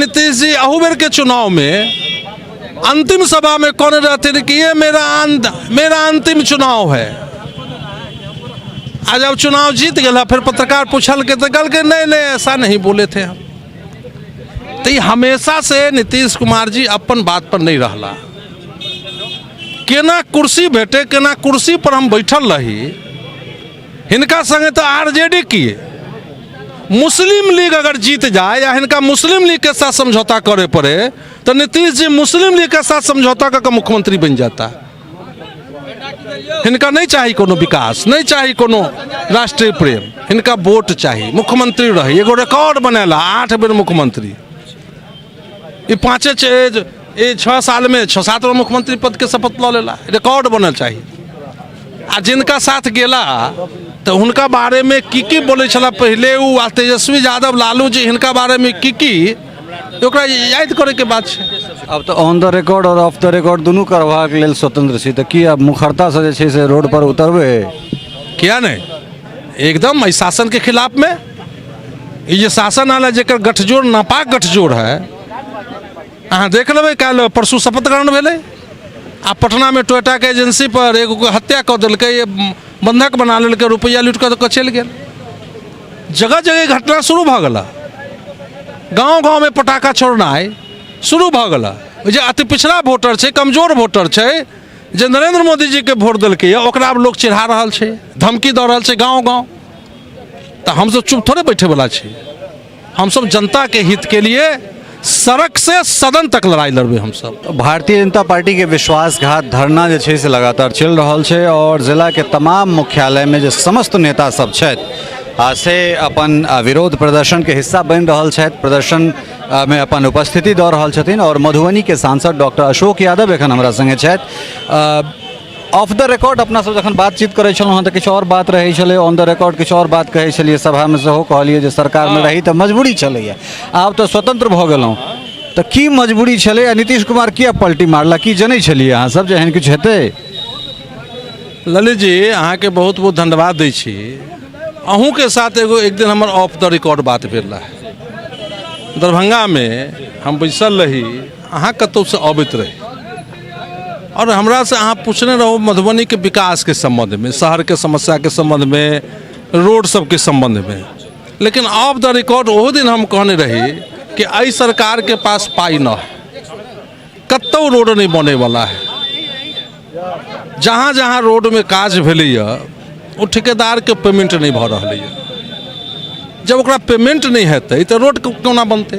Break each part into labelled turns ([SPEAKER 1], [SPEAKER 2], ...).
[SPEAKER 1] नीतीश जी अहूबेर के चुनाव में अंतिम सभा में कौन रहते थे कि ये मेरा अंतिम चुनाव है। आज जब चुनाव जीत गया फिर पत्रकार पूछल के तो कल के नहीं ऐसा नहीं बोले थे हम। तो हमेशा से नीतीश कुमार जी अपन बात पर नहीं रहला। केना कुर्सी भेटे केना कुर्सी पर हम बैठल रही, हिनका संगे तो आरजेडी किए। मुस्लिम लीग अगर जीत जाए या इनका मुस्लिम लीग के साथ समझौता करे पड़े तो नीतीश जी मुस्लिम लीग के साथ समझौता करके मुख्यमंत्री बन जाता। इनका नहीं चाहिए कोनो विकास, नहीं चाहिए कोनो राष्ट्रीय प्रेम, इनका वोट चाहिए, मुख्यमंत्री रही। एगो रिकॉर्ड बनेला 8 बेर मुख्यमंत्री, ये 6 साल में 6-7 बार मुख्यमंत्री पद के शपथ लो लेला, रिकॉर्ड बनल चाहिए। आ जिनका साथ गेला तो उनका बारे में की बोले छला पहले वो तेजस्वी यादव लालू जी इनका बारे में की याद करे के बात है।
[SPEAKER 2] अब तो ऑन द रिकॉर्ड और ऑफ द रिकॉर्ड दोनों करवा के लेल स्वतंत्र छी तो की अब मुखरता से रोड पर उतरबे
[SPEAKER 1] क्या नहीं, एकदम इस शासन के खिलाफ में। ये शासन आला जेकर गठजोड़ नापाक गठजोड़ है। अहाँ देख लेबै कल परसू शपथ ग्रहण भेलै आ पटना में टोयोटा के एजेंसी पर एगो हत्या कर दिल्क, बंधक बना लेलकै, रुपया लूट कर चलि गेल। जगह जगह घटना शुरू भ गला, गाँव गाँव में पटाखा छोड़नाइ शुरू भ गला। जे अति पिछड़ा वोटर छै, कमजोर वोटर छै, जे नरेंद्र मोदी जी के वोट दिल्कै ओकरा अब लोग चिढ़ा रहल छै, धमकी दऽ रहल छै गाँव गाँव। तो हम सब चुप थोड़े बैठे वाला छी, हम सब जनता के हित के लिए सड़क से सदन तक लड़ाई लड़बे। हम सब
[SPEAKER 2] भारतीय जनता पार्टी के विश्वासघात धरना जे छै से लगातार चल रहा है और जिला के तमाम मुख्यालय में जो समस्त नेता सब से अपन विरोध प्रदर्शन के हिस्सा बन रहा है, प्रदर्शन में अपन उपस्थिति दऽ रहल छथिन। और मधुबनी के सांसद डॉक्टर अशोक यादव एखन हमरा संगे छथि। ऑफ द रिकॉर्ड अपना सब जखन बातचीत करे छलहुँ तो किछु और बात रहे छलै, ऑन द रिकॉर्ड किछु और बात कहे छलिए, सभा में सेहो कहलिए जे सरकार में रही तो मजबूरी छलैया, आब तो स्वतंत्र भ गेलहुँ तो की मजबूरी छलै? नीतीश कुमार किया पलटी मारला, की जनै छलिए अहाँ सब जे एहन किछु हेतै?
[SPEAKER 1] ललित जी अहाँ के बहुत बहुत धन्यवाद दै छी। अहूँ के साथ एक दिन हमर ऑफ द रिकॉर्ड बात भेल रहा। दरभंगा में हम बैसल रही, अहाँ कतौ से अबैत रही और हमरा से अहाँ पूछने रहो मधुबनी के विकास के संबंध में, शहर के समस्या के संबंध में, रोड सब के संबंध में। लेकिन ऑफ द रिकॉर्ड वो दिन हम कहने रही कि आई सरकार के पास पाई न है, कतौ रोड नहीं बने वाला है। जहाँ जहाँ रोड में काज भेलैया वो ठेकेदार के पेमेंट नहीं भ रहा है। जब ओकरा पेमेंट नहीं हेतै तो रोड कोना बनते?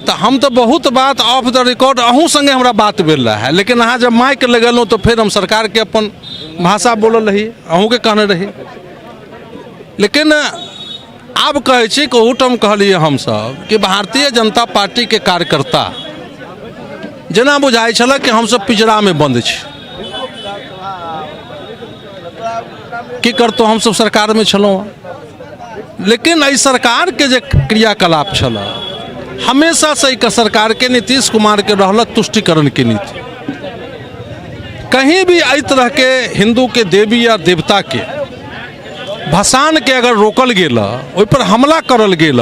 [SPEAKER 1] तो हम तो बहुत बात ऑफ द रिकॉर्ड अहूँ संगे हमरा बात भेल रहा है, लेकिन अहाँ जब माइक लगेलहुँ तो फिर हम सरकार के अपन भाषा बोलल रही, अहूँ के कहने रही। लेकिन आब कहै छी कि ओहूठाम कहलिए हम सब कि भारतीय जनता पार्टी के कार्यकर्ता जेना बुझाइ छल कि हम सब पिंजरा में बंद छी। की करतो हम सब सरकार में छलहुँ, लेकिन एहि सरकार के जे क्रियाकलाप छल हमेशा से एक सरकार के नीतीश कुमार के रहलक तुष्टिकरण की नीति। कहीं भी एहि तरह के हिंदू के देवी या देवता के भसान के अगर रोकल गेल, ओहि पर हमला करल गेल,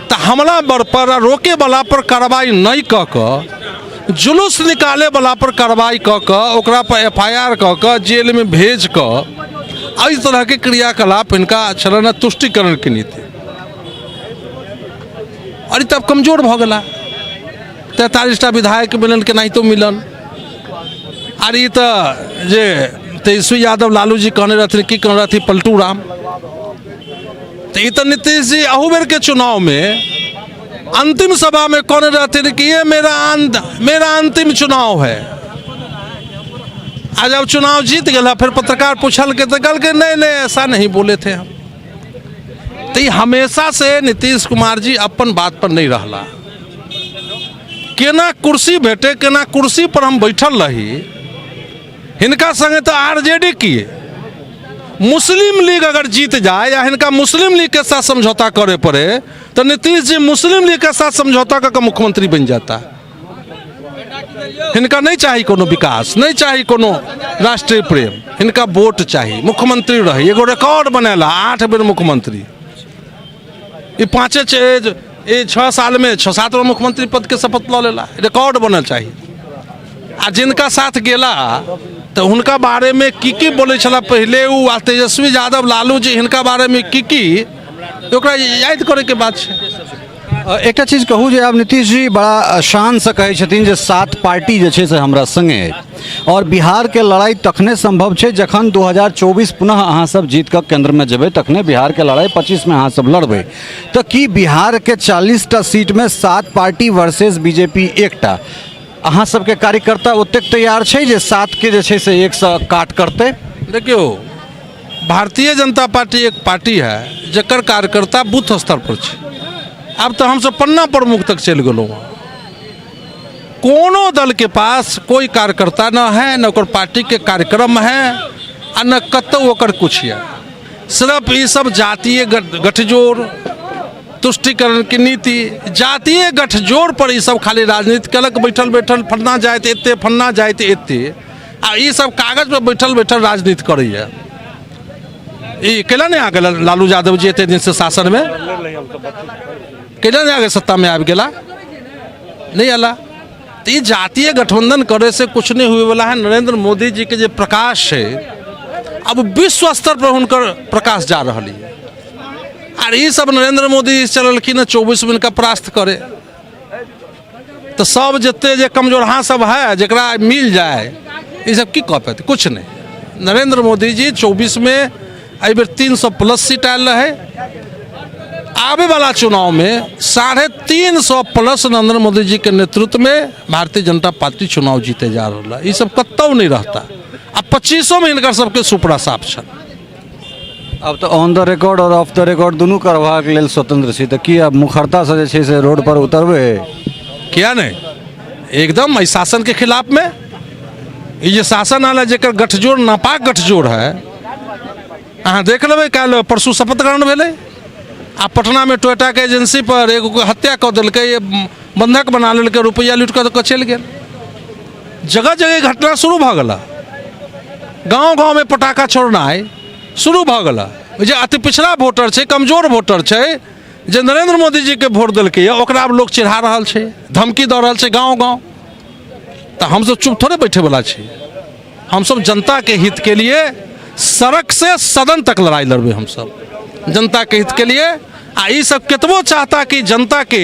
[SPEAKER 1] तो हमला पर रोके वाला पर कार्रवाई नहीं क के, जुलूस निकाले वाला पर कार्रवाई क के, ओकरा पर FIR क के जेल में भेज के, इस तरह के क्रियाकलाप इनका छलन तुष्टिकरण की नीति। और तब कमजोर भ गला, 43टा विधायक मिलन के नहीं तो मिलन। अरे तो जे तेजस्वी यादव लालू जी कहने रहते की कहने रहती पलटू राम, तो ये तो नीतीश जी अहूबेर के चुनाव में अंतिम सभा में कहने रहते कि ये मेरा अंतिम चुनाव है। आज जब चुनाव जीत गया फिर पत्रकार पूछल के तो कल के नहीं ऐसा नहीं बोले थे हम। तो ये हमेशा से नीतीश कुमार जी अपन बात पर नहीं रहला। केना कुर्सी भेटे केना कुर्सी पर हम बैठल रही, इनका संगे तो आरजेडी किए। मुस्लिम लीग अगर जीत जाए या इनका मुस्लिम लीग के साथ समझौता करे पड़े तो नीतीश जी मुस्लिम लीग के साथ समझौता करके मुख्यमंत्री बन जाता। इनका नहीं चाहिए कोनो विकास, नहीं चाहिए कोनो राष्ट्रीय प्रेम, इनका वोट चाहिए, मुख्यमंत्री रही। एगो रिकॉर्ड बनेला 8 बेर मुख्यमंत्री, ये ये 6 साल में 6-7 बार मुख्यमंत्री पद के शपथ लऽ लेला, रिकॉर्ड बनना चाहिए। आ जिनका साथ गेला तो उनका बारे में की बोले छला पहले उ आ तेजस्वी यादव लालू जी हिनका बारे में की ओकरा याद करे के बात है।
[SPEAKER 2] एक चीज कहूँ जे आब नीतीश जी बड़ा शान से कहै छथिन जे 7 पार्टी जे छै से हमरा संगे है और बिहार के लड़ाई तखने संभव छै जखन 2024 पुनः अहाँ सब जीत कऽ केंद्र में जेबै, तखने बिहार के लड़ाई 25 में अहाँ सब लड़बै। तो की बिहार के 40टा सीट में 7 पार्टी वर्सेस बीजेपी एकटा, अहाँ सबके कार्यकर्ता ओतेक तैयार छै जे 7 के जे छै से 100 काट करते?
[SPEAKER 1] देखियो, भारतीय जनता पार्टी एक पार्टी है जकर कार्यकर्ता बूथ स्तर पर छै। अब तो हम सब पन्ना प्रमुख तक चल गए, कोनो दल के पास कोई कार्यकर्ता न है, न ओकर पार्टी के कार्यक्रम है आ न कतौ ओकर कुछ है। सिर्फ ये सब जातीय गठजोड़, तुष्टिकरण की नीति, जातीय गठजोड़ पर ये सब खाली राजनीति कलक, बैठल बैठल फन्ना जाए एते, फन्ना जाए एते, आ ये सब कागज पर बैठल बैठल राजनीति करैए। ये कैला नहीं आ गया लालू यादव जी एते दिन से शासन में, कैला नहीं आ गए सत्ता में, आ गया नहीं आला। तो ये जातीय गठबंधन करे से कुछ नहीं हुए वाला है। नरेंद्र मोदी जी के जो प्रकाश है अब विश्व स्तर पर उनकर प्रकाश जा रहा है। और ये सब नरेंद्र मोदी चलखिन 24 में इनका परास्त करे, तो सब जितने जे कमजोरहा सब है जरा मिल जाए, ये सब की कह पाते, कुछ नहीं। नरेंद्र मोदी जी 24 में अभी 300+ सीट आयल है, आवे वाला चुनाव में 350+ नरेंद्र मोदी जी के नेतृत्व में भारतीय जनता पार्टी चुनाव जीते जा रहा है। ये सब कतौ नहीं रहता। अब 25 में इनका सबके सुपड़ा साफ छन।
[SPEAKER 2] अब तो ऑन द रिकॉर्ड और ऑफ द रिकॉर्ड दोनों करबाक लेल स्वतंत्र छी, तो की अब मुखरता से जे छै से रोड पर उतरबे?
[SPEAKER 1] किया नहीं, एकदम इस शासन के खिलाफ में। ये शासन आला जेकर गठजोड़ नापाक गठजोड़ है, अहाँ देख लेबै काल्हि परसू शपथ ग्रहण भेलै आ पटना में टोयोटा के एजेंसी पर एगो हत्या कऽ देलकै, बंधक बना लेलकै, रुपया लूट कऽ चलि गेल। जगह जगह घटना शुरू भऽ गेल, गाँव गाँव में पटाखा छोड़नाइ शुरू भऽ गेल। जे अति पिछड़ा वोटर छै, कमजोर वोटर छै, जे नरेंद्र मोदी जी के वोट देलकै है, ओकरा अब लोग चिढ़ा रहल छै, धमकी दऽ रहल छै गाँव गाँव। तो हम सब चुप थोड़े बैठे वाला छी, हम सब जनता के हित के लिए सड़क से सदन तक लड़ाई लड़बे। हम सब जनता के हित के लिए, आ ई सब केतबो चाहता कि जनता के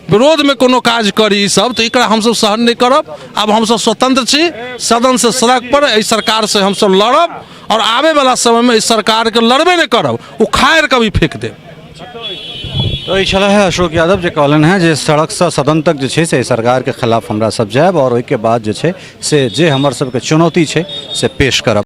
[SPEAKER 1] विरोध में कोनो काज करी सब, तो एकरा हम सब सहन नहीं करब। अब हम सब स्वतंत्र छी, सदन से सड़क पर इस सरकार से हम सब लड़ब, और आवे वाला समय में इस सरकार के लड़बे नहीं करब, उखाड़ के भी फेंक देब।
[SPEAKER 2] तो ये छला है अशोक यादव जे कहलन है जे सड़क से सदन तक जे छै से सरकार के खिलाफ हमरा सब जायब, और ओहि के बाद जे छै से जे हमर सबके चुनौती छै से पेश करब।